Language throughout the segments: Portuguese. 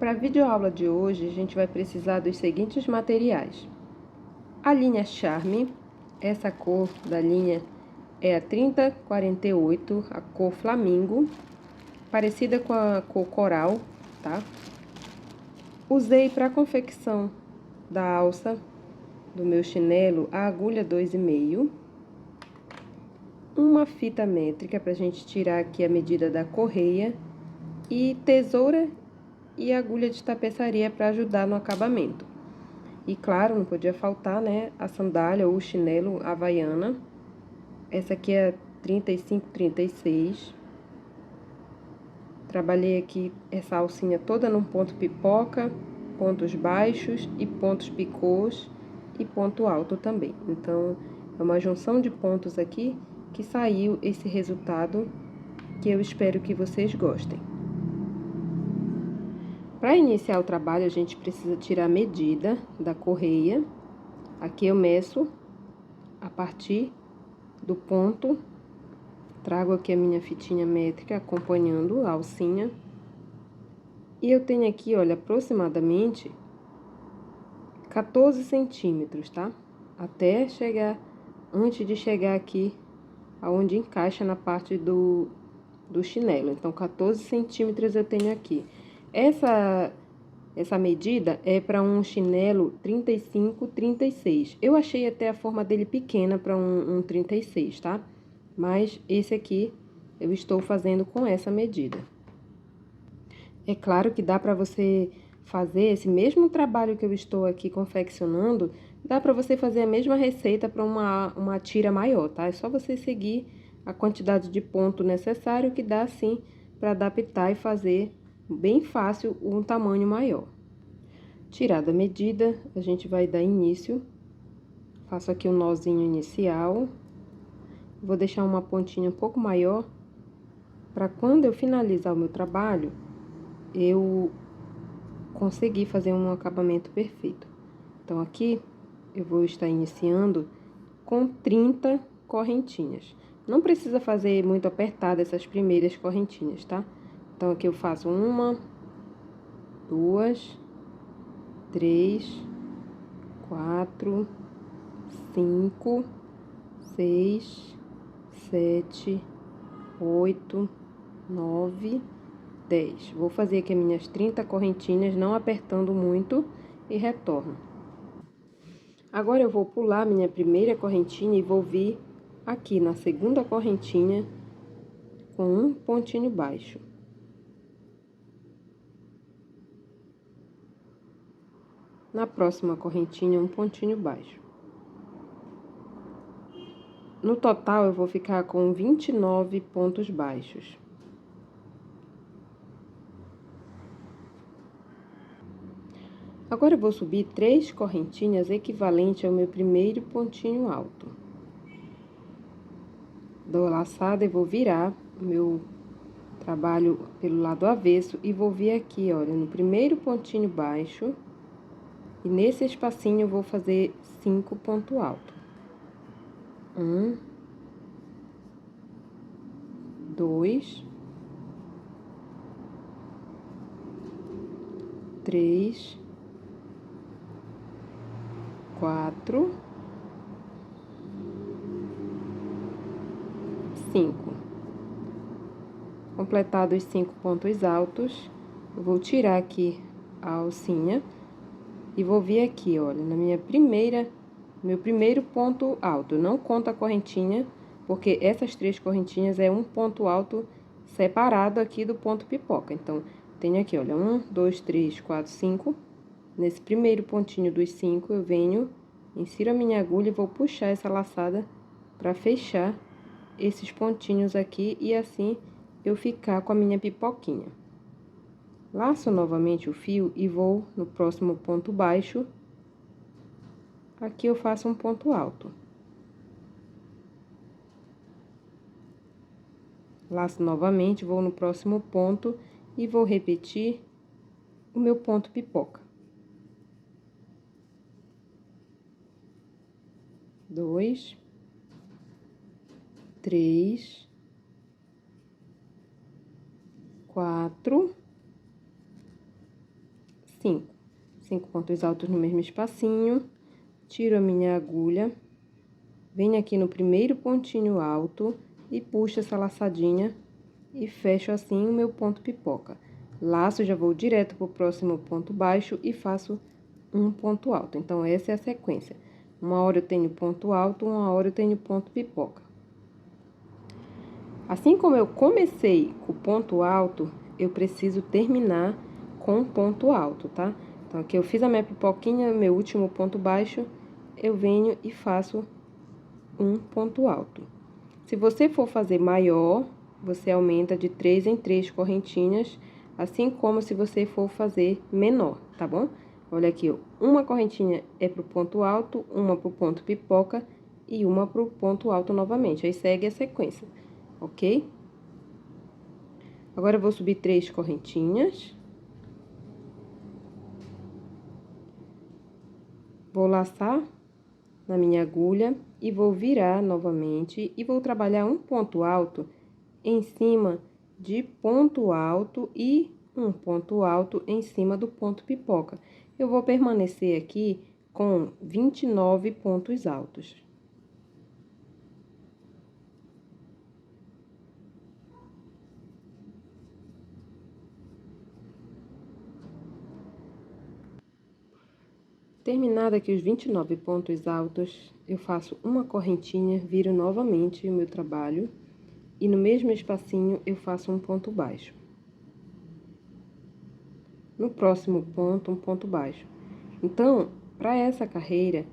Para a videoaula de hoje, a gente vai precisar dos seguintes materiais. A linha Charme, essa cor da linha é a 3048, a cor Flamingo, parecida com a cor Coral, tá? Usei para a confecção da alça do meu chinelo a agulha 2,5, uma fita métrica para a gente tirar aqui a medida da correia e tesoura e agulha de tapeçaria para ajudar no acabamento. E claro, não podia faltar, né, a sandália ou o chinelo havaiana. Essa aqui é 35-36. Trabalhei aqui essa alcinha toda num ponto pipoca, pontos baixos e pontos picôs e ponto alto também. Então, é uma junção de pontos aqui que saiu esse resultado que eu espero que vocês gostem. Para iniciar o trabalho, a gente precisa tirar a medida da correia. Aqui eu meço a partir do ponto, trago aqui a minha fitinha métrica acompanhando a alcinha. E eu tenho aqui, olha, aproximadamente 14 centímetros, tá? Até chegar, antes de chegar aqui, aonde encaixa na parte do chinelo. Então, 14 centímetros eu tenho aqui. Essa medida é para um chinelo 35-36. Eu achei até a forma dele pequena para um 36, tá? Mas esse aqui eu estou fazendo com essa medida. É claro que dá para você fazer esse mesmo trabalho que eu estou aqui confeccionando, dá para você fazer a mesma receita para uma tira maior, tá? É só você seguir a quantidade de ponto necessário que dá, assim, para adaptar e fazer bem fácil um tamanho maior. Tirada a medida, a gente vai dar início. Faço aqui um nozinho inicial. Vou deixar uma pontinha um pouco maior, para quando eu finalizar o meu trabalho, eu conseguir fazer um acabamento perfeito. Então, aqui, eu vou estar iniciando com 30 correntinhas. Não precisa fazer muito apertada essas primeiras correntinhas, tá? Então, aqui eu faço 1, 2, 3, 4, 5, 6, 7, 8, 9, 10. Vou fazer aqui as minhas 30 correntinhas, não apertando muito, e retorno. Agora, eu vou pular minha primeira correntinha e vou vir aqui na segunda correntinha com um pontinho baixo. Na próxima correntinha, um pontinho baixo. No total, eu vou ficar com 29 pontos baixos. Agora, eu vou subir 3 correntinhas equivalente ao meu primeiro pontinho alto. Dou a laçada e vou virar o meu trabalho pelo lado avesso e vou vir aqui, olha, no primeiro pontinho baixo. E nesse espacinho eu vou fazer 5 pontos altos. 1, 2, 3, 4, 5. Completados os 5 pontos altos, eu vou tirar aqui a alcinha e vou vir aqui, olha, na meu primeiro ponto alto. Não conta a correntinha, porque essas 3 correntinhas é um ponto alto separado aqui do ponto pipoca. Então, tenho aqui, olha, 1, 2, 3, 4, 5. Nesse primeiro pontinho dos 5, eu venho, insiro a minha agulha e vou puxar essa laçada para fechar esses pontinhos aqui e assim eu ficar com a minha pipoquinha. Laço novamente o fio e vou no próximo ponto baixo. Aqui eu faço um ponto alto. Laço novamente, vou no próximo ponto e vou repetir o meu ponto pipoca. 2, 3, 4, 5 pontos altos no mesmo espacinho, tiro a minha agulha, venho aqui no primeiro pontinho alto e puxo essa laçadinha e fecho assim o meu ponto pipoca. Laço, já vou direto pro próximo ponto baixo e faço um ponto alto. Então, essa é a sequência. Uma hora eu tenho ponto alto, uma hora eu tenho ponto pipoca. Assim como eu comecei com o ponto alto, eu preciso terminar com ponto alto, tá? Então, aqui eu fiz a minha pipoquinha, meu último ponto baixo, eu venho e faço um ponto alto. Se você for fazer maior, você aumenta de 3 em 3 correntinhas, assim como se você for fazer menor, tá bom? Olha aqui, ó, uma correntinha é pro ponto alto, uma pro ponto pipoca e uma pro ponto alto novamente. Aí segue a sequência, ok? Agora eu vou subir 3 correntinhas. Vou laçar na minha agulha e vou virar novamente e vou trabalhar um ponto alto em cima de ponto alto e um ponto alto em cima do ponto pipoca. Eu vou permanecer aqui com 29 pontos altos. Terminado aqui os 29 pontos altos, eu faço uma correntinha, viro novamente o meu trabalho e no mesmo espacinho eu faço um ponto baixo. No próximo ponto, um ponto baixo. Então, para essa carreira,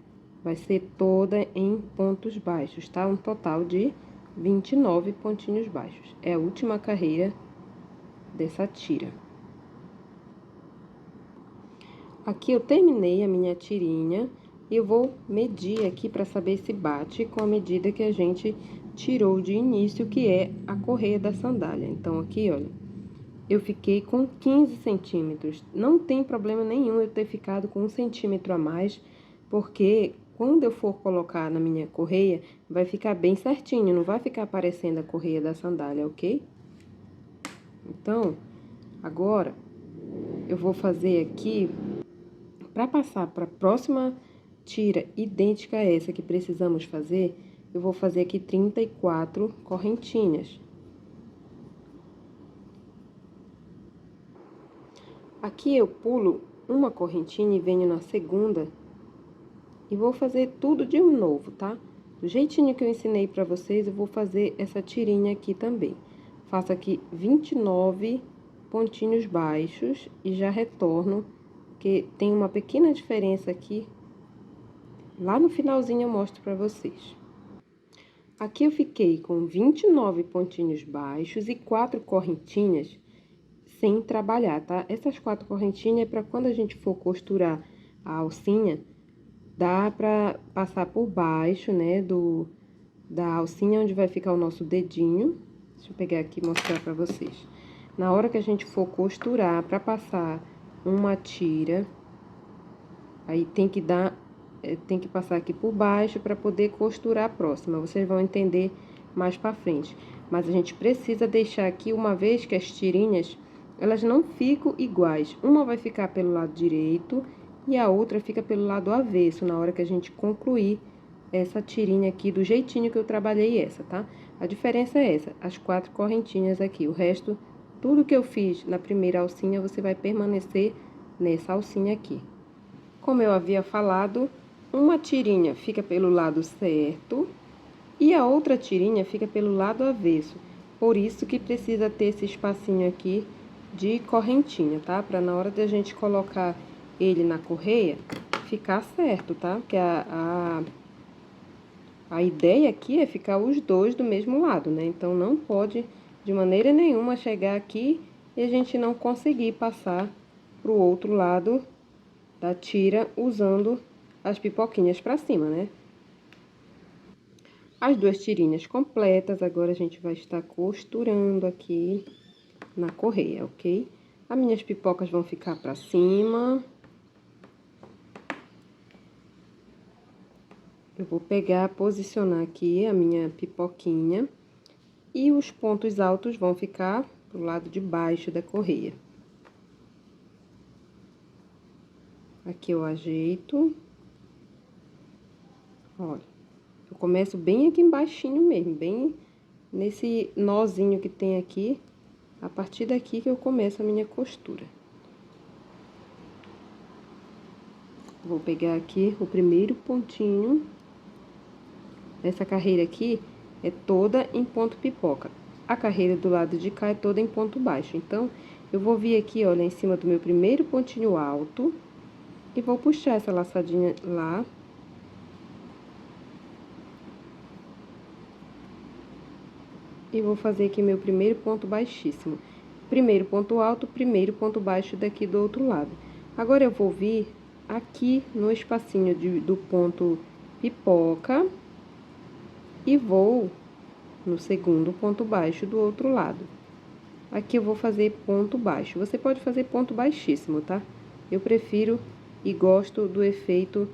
vai ser toda em pontos baixos, tá? Um total de 29 pontinhos baixos. É a última carreira dessa tira. Aqui eu terminei a minha tirinha e eu vou medir aqui para saber se bate com a medida que a gente tirou de início, que é a correia da sandália. Então, aqui, olha, eu fiquei com 15 centímetros. Não tem problema nenhum eu ter ficado com 1 centímetro a mais, porque quando eu for colocar na minha correia, vai ficar bem certinho, não vai ficar aparecendo a correia da sandália, ok? Então, agora, eu vou fazer aqui, para passar para a próxima tira idêntica a essa que precisamos fazer, eu vou fazer aqui 34 correntinhas. Aqui eu pulo uma correntinha e venho na segunda e vou fazer tudo de novo, tá? Do jeitinho que eu ensinei pra vocês, eu vou fazer essa tirinha aqui também. Faço aqui 29 pontinhos baixos e já retorno, porque tem uma pequena diferença aqui. Lá no finalzinho eu mostro pra vocês. Aqui eu fiquei com 29 pontinhos baixos e 4 correntinhas sem trabalhar, tá? Essas 4 correntinhas é para quando a gente for costurar a alcinha, dá pra passar por baixo, né, da alcinha onde vai ficar o nosso dedinho. Deixa eu pegar aqui e mostrar pra vocês. Na hora que a gente for costurar, pra passar uma tira, aí tem que passar aqui por baixo pra poder costurar a próxima. Vocês vão entender mais pra frente. Mas a gente precisa deixar aqui, uma vez que as tirinhas, elas não ficam iguais. Uma vai ficar pelo lado direito e a outra fica pelo lado avesso, na hora que a gente concluir essa tirinha aqui, do jeitinho que eu trabalhei essa, tá? A diferença é essa, as 4 correntinhas aqui. O resto, tudo que eu fiz na primeira alcinha, você vai permanecer nessa alcinha aqui. Como eu havia falado, uma tirinha fica pelo lado certo e a outra tirinha fica pelo lado avesso. Por isso que precisa ter esse espacinho aqui de correntinha, tá? Pra na hora de a gente colocar ele na correia, ficar certo, tá? Porque a ideia aqui é ficar os dois do mesmo lado, né? Então, não pode, de maneira nenhuma, chegar aqui e a gente não conseguir passar pro outro lado da tira usando as pipoquinhas pra cima, né? As 2 tirinhas completas, agora a gente vai estar costurando aqui na correia, ok? As minhas pipocas vão ficar pra cima. Eu vou pegar, posicionar aqui a minha pipoquinha e os pontos altos vão ficar pro lado de baixo da correia. Aqui eu ajeito. Olha, eu começo bem aqui embaixinho mesmo, bem nesse nozinho que tem aqui. A partir daqui que eu começo a minha costura. Vou pegar aqui o primeiro pontinho. Essa carreira aqui é toda em ponto pipoca. A carreira do lado de cá é toda em ponto baixo. Então, eu vou vir aqui, olha, em cima do meu primeiro pontinho alto. E vou puxar essa laçadinha lá. E vou fazer aqui meu primeiro ponto baixíssimo. Primeiro ponto alto, primeiro ponto baixo daqui do outro lado. Agora, eu vou vir aqui no espacinho do ponto pipoca. E vou no segundo ponto baixo do outro lado. Aqui eu vou fazer ponto baixo. Você pode fazer ponto baixíssimo, tá? Eu prefiro e gosto do efeito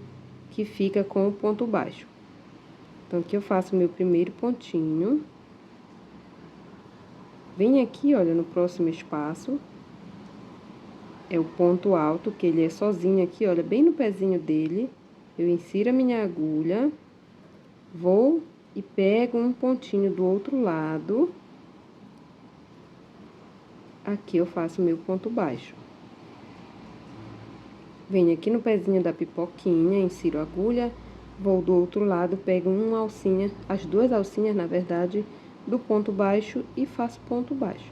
que fica com o ponto baixo. Então, aqui eu faço meu primeiro pontinho. Venho aqui, olha, no próximo espaço. É o ponto alto, que ele é sozinho aqui, olha, bem no pezinho dele. Eu insiro a minha agulha. Vou e pego um pontinho do outro lado. Aqui eu faço meu ponto baixo. Venho aqui no pezinho da pipoquinha, insiro a agulha, vou do outro lado, pego uma alcinha, as duas alcinhas, na verdade, do ponto baixo e faço ponto baixo.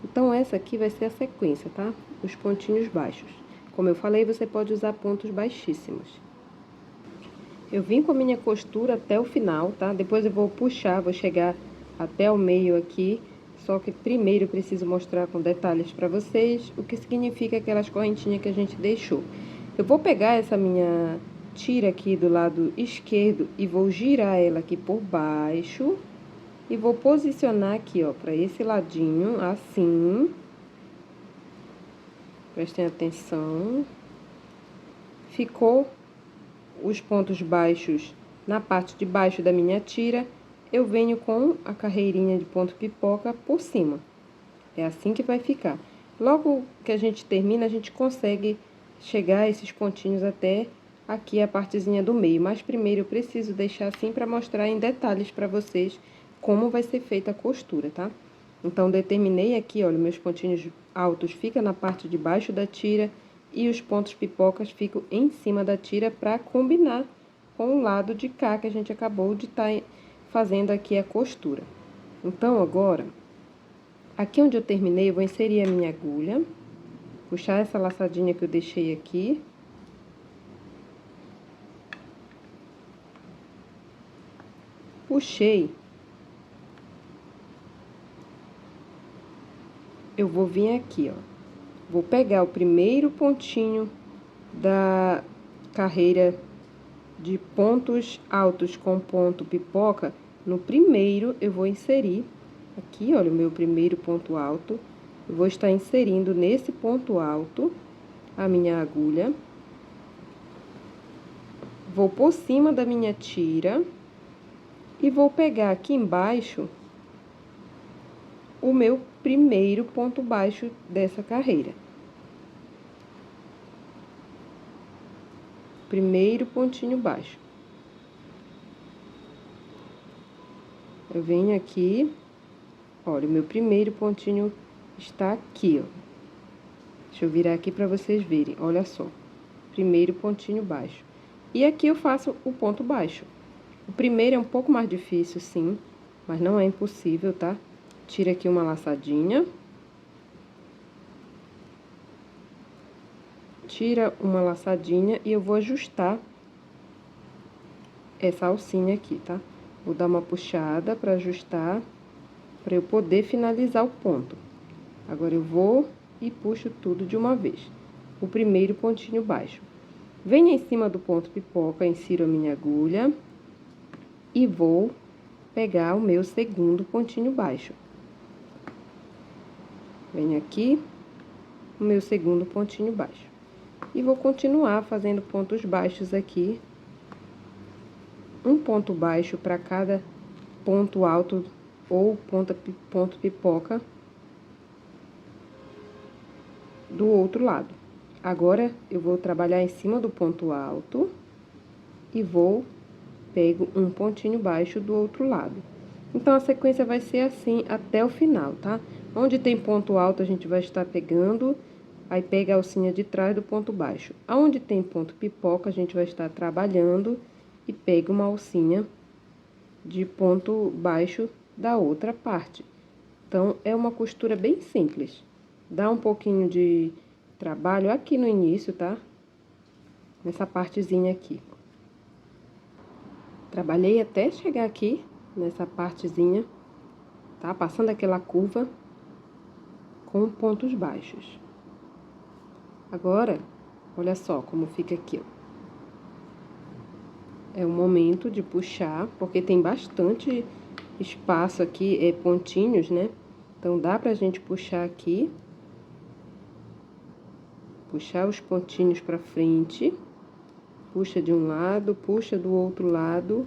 Então, essa aqui vai ser a sequência, tá? Os pontinhos baixos. Como eu falei, você pode usar pontos baixíssimos. Eu vim com a minha costura até o final, tá? Depois eu vou puxar, vou chegar até o meio aqui. Só que primeiro eu preciso mostrar com detalhes pra vocês o que significa aquelas correntinhas que a gente deixou. Eu vou pegar essa minha tira aqui do lado esquerdo e vou girar ela aqui por baixo. E vou posicionar aqui, ó, pra esse ladinho, assim. Prestem atenção. Ficou os pontos baixos na parte de baixo da minha tira, eu venho com a carreirinha de ponto pipoca por cima. É assim que vai ficar. Logo que a gente termina, a gente consegue chegar a esses pontinhos até aqui a partezinha do meio. Mas primeiro eu preciso deixar assim para mostrar em detalhes para vocês como vai ser feita a costura, tá? Então, determinei aqui, olha, meus pontinhos altos ficam na parte de baixo da tira e os pontos pipocas ficam em cima da tira para combinar com o lado de cá que a gente acabou de estar fazendo aqui a costura. Então, agora, aqui onde eu terminei, eu vou inserir a minha agulha, puxar essa laçadinha que eu deixei aqui. Puxei. Eu vou vir aqui, ó. Vou pegar o primeiro pontinho da carreira de pontos altos com ponto pipoca. No primeiro, eu vou inserir aqui, olha, o meu primeiro ponto alto. Eu vou estar inserindo nesse ponto alto a minha agulha. Vou por cima da minha tira e vou pegar aqui embaixo o meu primeiro ponto baixo dessa carreira. Primeiro pontinho baixo. Eu venho aqui, olha, o meu primeiro pontinho está aqui, ó. Deixa eu virar aqui para vocês verem, olha só. Primeiro pontinho baixo. E aqui eu faço o ponto baixo. O primeiro é um pouco mais difícil, sim, mas não é impossível, tá? Tira aqui uma laçadinha. Tira uma laçadinha e eu vou ajustar essa alcinha aqui, tá? Vou dar uma puxada para ajustar, para eu poder finalizar o ponto. Agora, eu vou e puxo tudo de uma vez. O primeiro pontinho baixo. Venho em cima do ponto pipoca, insiro a minha agulha e vou pegar o meu segundo pontinho baixo. Venho aqui, o meu segundo pontinho baixo. E vou continuar fazendo pontos baixos aqui. Um ponto baixo para cada ponto alto ou ponto pipoca do outro lado. Agora, eu vou trabalhar em cima do ponto alto e pego um pontinho baixo do outro lado. Então, a sequência vai ser assim até o final, tá? Onde tem ponto alto, a gente vai estar pegando, aí pega a alcinha de trás do ponto baixo. Aonde tem ponto pipoca, a gente vai estar trabalhando e pega uma alcinha de ponto baixo da outra parte. Então, é uma costura bem simples. Dá um pouquinho de trabalho aqui no início, tá? Nessa partezinha aqui. Trabalhei até chegar aqui, nessa partezinha, tá? Passando aquela curva com pontos baixos. Agora, olha só como fica aqui, ó. É o momento de puxar, porque tem bastante espaço aqui, pontinhos, né? Então, dá pra gente puxar aqui. Puxar os pontinhos pra frente. Puxa de um lado, puxa do outro lado.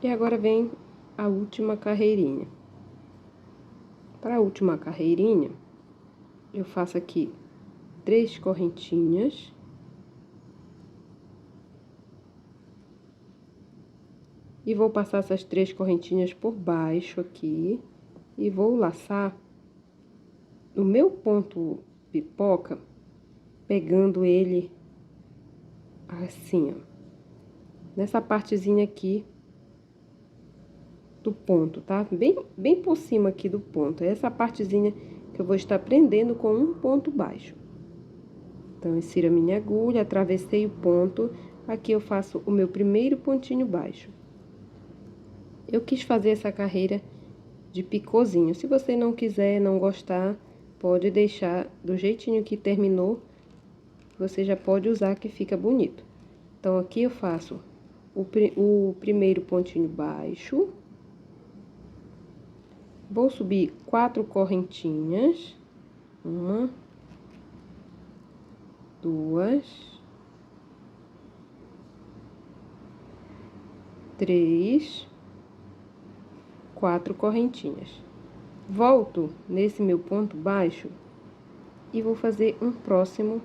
E agora vem a última carreirinha. Para a última carreirinha, eu faço aqui 3 correntinhas. E vou passar essas 3 correntinhas por baixo aqui. E vou laçar o meu ponto pipoca, pegando ele assim, ó. Nessa partezinha aqui do ponto, tá? Bem por cima aqui do ponto. É essa partezinha que eu vou estar prendendo com um ponto baixo. Então, insiro a minha agulha, atravessei o ponto. Aqui eu faço o meu primeiro pontinho baixo. Eu quis fazer essa carreira de picôzinho. Se você não quiser, não gostar, pode deixar do jeitinho que terminou. Você já pode usar que fica bonito. Então, aqui eu faço o primeiro pontinho baixo. Vou subir 4 correntinhas. 1, 2, 3, 4 correntinhas. Volto nesse meu ponto baixo e vou fazer um próximo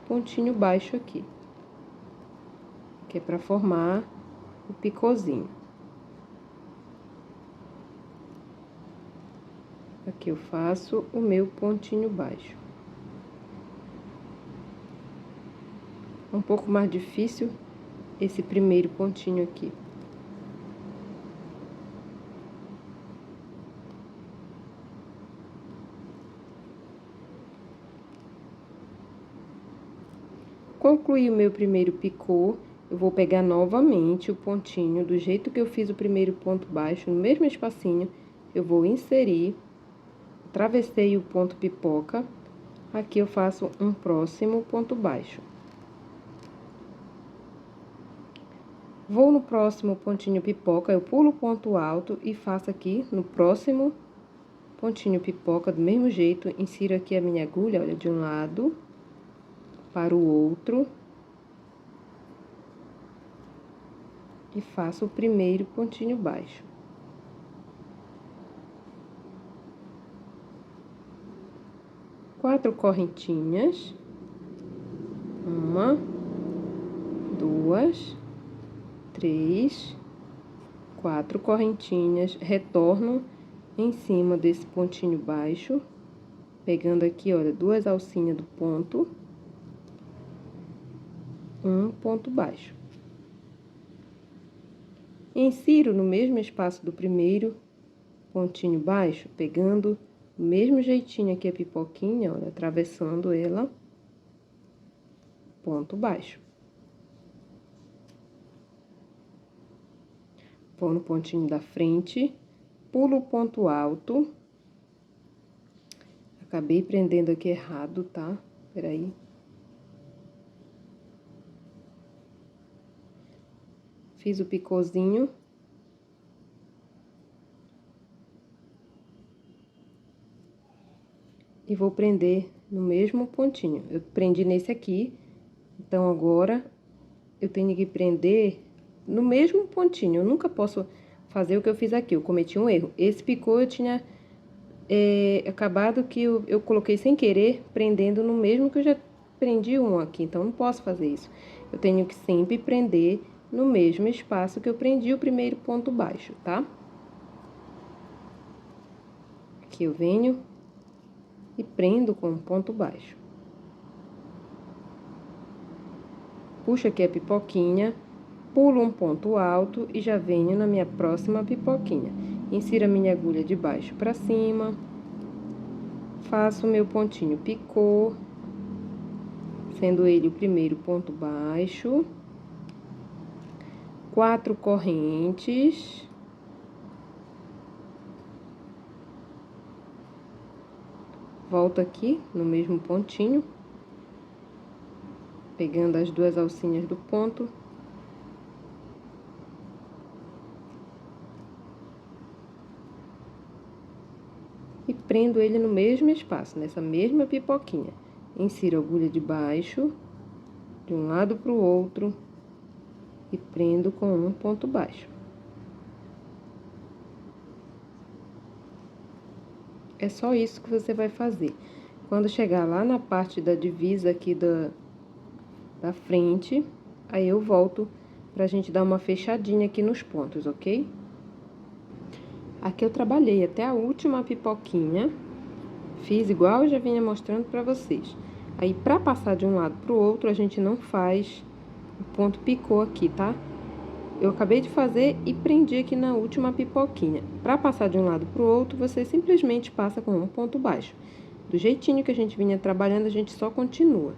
pontinho baixo aqui, que é para formar o picôzinho. Aqui eu faço o meu pontinho baixo. Um pouco mais difícil esse primeiro pontinho aqui. Concluí o meu primeiro picô, eu vou pegar novamente o pontinho, do jeito que eu fiz o primeiro ponto baixo, no mesmo espacinho, eu vou inserir, atravessei o ponto pipoca, aqui eu faço um próximo ponto baixo. Vou no próximo pontinho pipoca, eu pulo o ponto alto e faço aqui no próximo pontinho pipoca, do mesmo jeito, insiro aqui a minha agulha, olha, de um lado para o outro. E faço o primeiro pontinho baixo. Quatro correntinhas. 1, 2, 3, 4 correntinhas. Retorno em cima desse pontinho baixo, pegando aqui, olha, 2 alcinhas do ponto, um ponto baixo. Insiro no mesmo espaço do primeiro pontinho baixo, pegando do mesmo jeitinho aqui a pipoquinha, olha, atravessando ela, ponto baixo. Vou no pontinho da frente, pulo o ponto alto. Acabei prendendo aqui errado, tá? Peraí. Fiz o picôzinho. E vou prender no mesmo pontinho. Eu prendi nesse aqui, então agora eu tenho que prender no mesmo pontinho. Eu nunca posso fazer o que eu fiz aqui, eu cometi um erro. Esse picô eu tinha acabado que eu coloquei sem querer, prendendo no mesmo que eu já prendi um aqui, então não posso fazer isso. Eu tenho que sempre prender no mesmo espaço que eu prendi o primeiro ponto baixo, tá? Aqui eu venho e prendo com um ponto baixo. Puxo aqui a pipoquinha, pulo um ponto alto e já venho na minha próxima pipoquinha. Insiro a minha agulha de baixo pra cima, faço o meu pontinho picô, sendo ele o primeiro ponto baixo, 4 correntes, volto aqui no mesmo pontinho, pegando as duas alcinhas do ponto. E prendo ele no mesmo espaço, nessa mesma pipoquinha. Insiro a agulha de baixo, de um lado pro outro, e prendo com um ponto baixo. É só isso que você vai fazer. Quando chegar lá na parte da divisa aqui da frente, aí eu volto pra gente dar uma fechadinha aqui nos pontos, ok? Aqui eu trabalhei até a última pipoquinha, fiz igual eu já vinha mostrando pra vocês. Aí, pra passar de um lado pro outro, a gente não faz o ponto picô aqui, tá? Eu acabei de fazer e prendi aqui na última pipoquinha. Pra passar de um lado pro outro, você simplesmente passa com um ponto baixo. Do jeitinho que a gente vinha trabalhando, a gente só continua.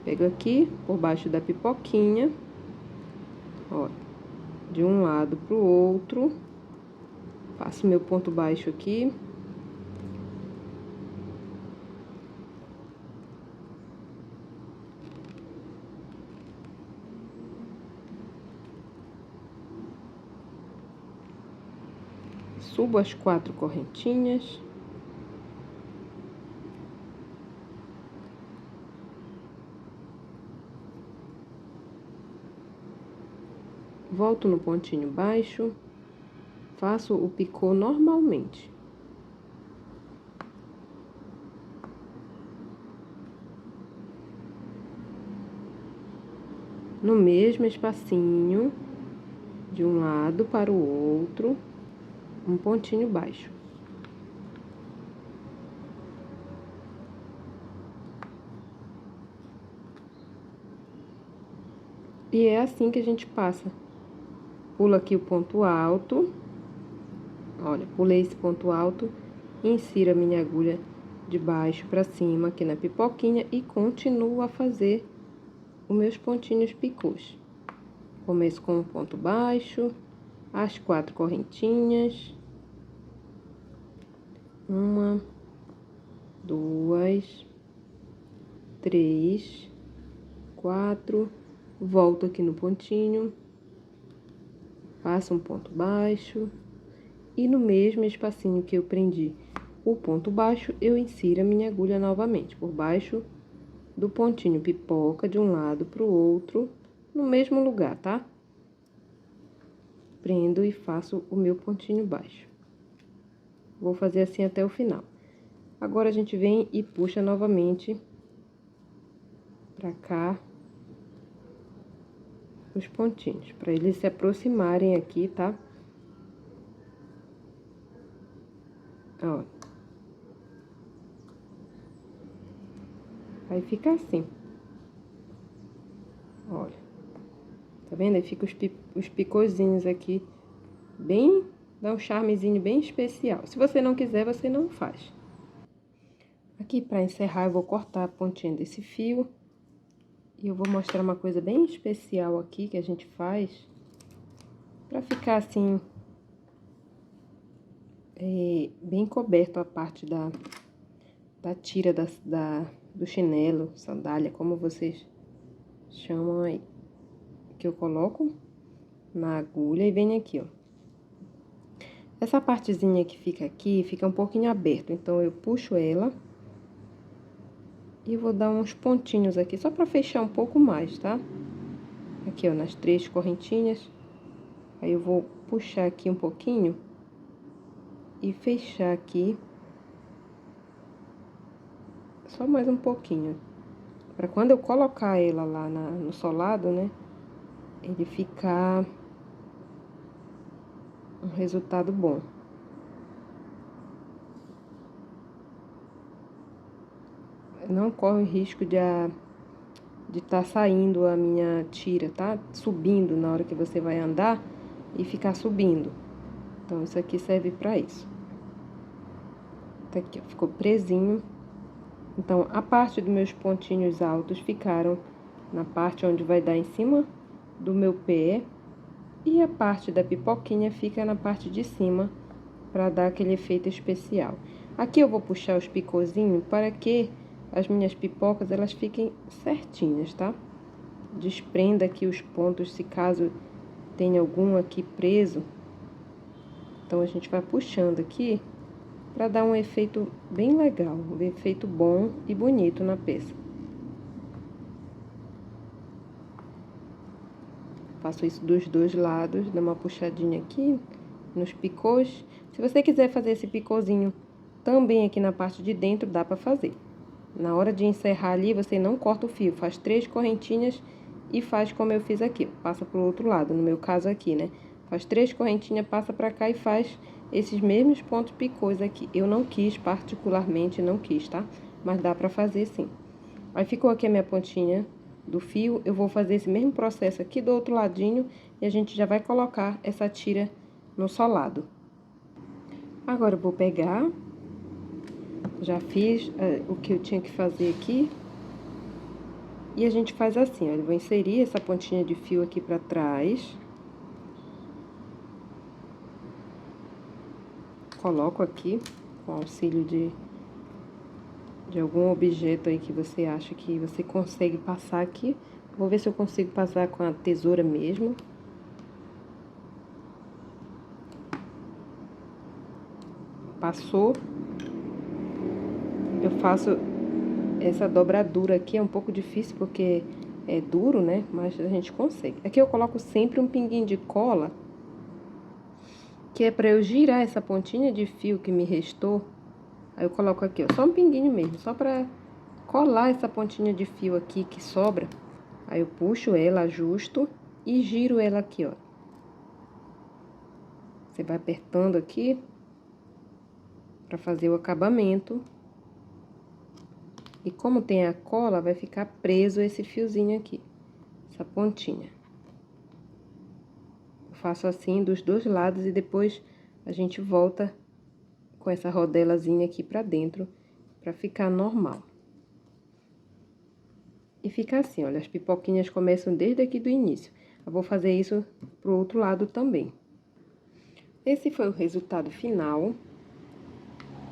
Pego aqui, por baixo da pipoquinha, ó, de um lado pro outro, faço meu ponto baixo aqui. Subo as 4 correntinhas. Volto no pontinho baixo, faço o picô normalmente. No mesmo espacinho, de um lado para o outro, um pontinho baixo. E é assim que a gente passa. Pula aqui o ponto alto. Olha, pulei esse ponto alto, insiro a minha agulha de baixo para cima aqui na pipoquinha e continuo a fazer os meus pontinhos picôs. Começo com um ponto baixo, as 4 correntinhas. 1, 2, 3, 4, volto aqui no pontinho, faço um ponto baixo e no mesmo espacinho que eu prendi o ponto baixo, eu insiro a minha agulha novamente por baixo do pontinho pipoca de um lado pro outro, no mesmo lugar, tá? Prendo e faço o meu pontinho baixo. Vou fazer assim até o final. Agora, a gente vem e puxa novamente pra cá os pontinhos, pra eles se aproximarem aqui, tá? Ó. Aí fica assim. Olha. Tá vendo? Aí fica os picôzinhos aqui, bem... Dá um charmezinho bem especial. Se você não quiser, você não faz. Aqui, pra encerrar, eu vou cortar a pontinha desse fio. E eu vou mostrar uma coisa bem especial aqui que a gente faz. Pra ficar assim... bem coberto a parte da tira do chinelo, sandália, como vocês chamam aí. Que eu coloco na agulha e venho aqui, ó. Essa partezinha que fica aqui, fica um pouquinho aberto, então eu puxo ela e vou dar uns pontinhos aqui, só pra fechar um pouco mais, tá? Aqui, ó, nas 3 correntinhas. Aí eu vou puxar aqui um pouquinho e fechar aqui só mais um pouquinho. Pra quando eu colocar ela lá no solado, né, ele ficar um resultado bom. Não corre o risco de estar saindo a minha tira, tá? Subindo na hora que você vai andar e ficar subindo. Então, isso aqui serve pra isso. Tá aqui, ó, ficou presinho. Então, a parte dos meus pontinhos altos ficaram na parte onde vai dar em cima do meu pé. E a parte da pipoquinha fica na parte de cima, para dar aquele efeito especial. Aqui eu vou puxar os picôzinhos para que as minhas pipocas, elas fiquem certinhas, tá? Desprenda aqui os pontos, se caso tenha algum aqui preso. Então, a gente vai puxando aqui, para dar um efeito bem legal, um efeito bom e bonito na peça. Faço isso dos dois lados, dou uma puxadinha aqui nos picôs. Se você quiser fazer esse picôzinho também aqui na parte de dentro, dá pra fazer. Na hora de encerrar ali, você não corta o fio, faz 3 correntinhas e faz como eu fiz aqui, passa pro outro lado, no meu caso aqui, né? Faz 3 correntinhas, passa pra cá e faz esses mesmos pontos picôs aqui. Eu não quis, particularmente não quis, tá? Mas dá pra fazer sim. Aí ficou aqui a minha pontinha do fio, eu vou fazer esse mesmo processo aqui do outro ladinho e a gente já vai colocar essa tira no solado. Agora eu vou pegar, já fiz o que eu tinha que fazer aqui. E a gente faz assim, ó, eu vou inserir essa pontinha de fio aqui pra trás. Coloco aqui, com auxílio de algum objeto aí que você acha que você consegue passar aqui. Vou ver se eu consigo passar com a tesoura mesmo. Passou. Eu faço essa dobradura aqui, é um pouco difícil porque é duro, né? Mas a gente consegue. Aqui eu coloco sempre um pinguinho de cola, que é pra eu girar essa pontinha de fio que me restou. Aí eu coloco aqui, ó, só um pinguinho mesmo, só pra colar essa pontinha de fio aqui que sobra. Aí eu puxo ela, ajusto e giro ela aqui, ó. Você vai apertando aqui pra fazer o acabamento. E como tem a cola, vai ficar preso esse fiozinho aqui, essa pontinha. Eu faço assim dos dois lados e depois a gente volta com essa rodelazinha aqui pra dentro, pra ficar normal. E fica assim, olha, as pipoquinhas começam desde aqui do início. Eu vou fazer isso pro outro lado também. Esse foi o resultado final,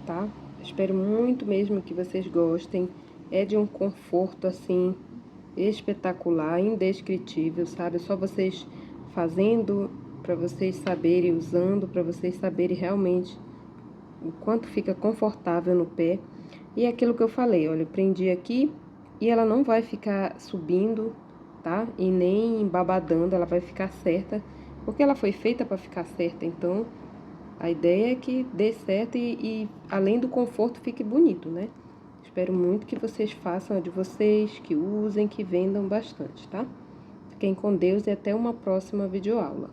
tá? Espero muito mesmo que vocês gostem. É de um conforto, assim, espetacular, indescritível, sabe? Só vocês fazendo, pra vocês saberem, usando, pra vocês saberem realmente o quanto fica confortável no pé. E é aquilo que eu falei, olha, eu prendi aqui e ela não vai ficar subindo, tá? E nem babadando, ela vai ficar certa, porque ela foi feita pra ficar certa, então a ideia é que dê certo e além do conforto, fique bonito, né? Espero muito que vocês façam a de vocês, que usem, que vendam bastante, tá? Fiquem com Deus e até uma próxima videoaula.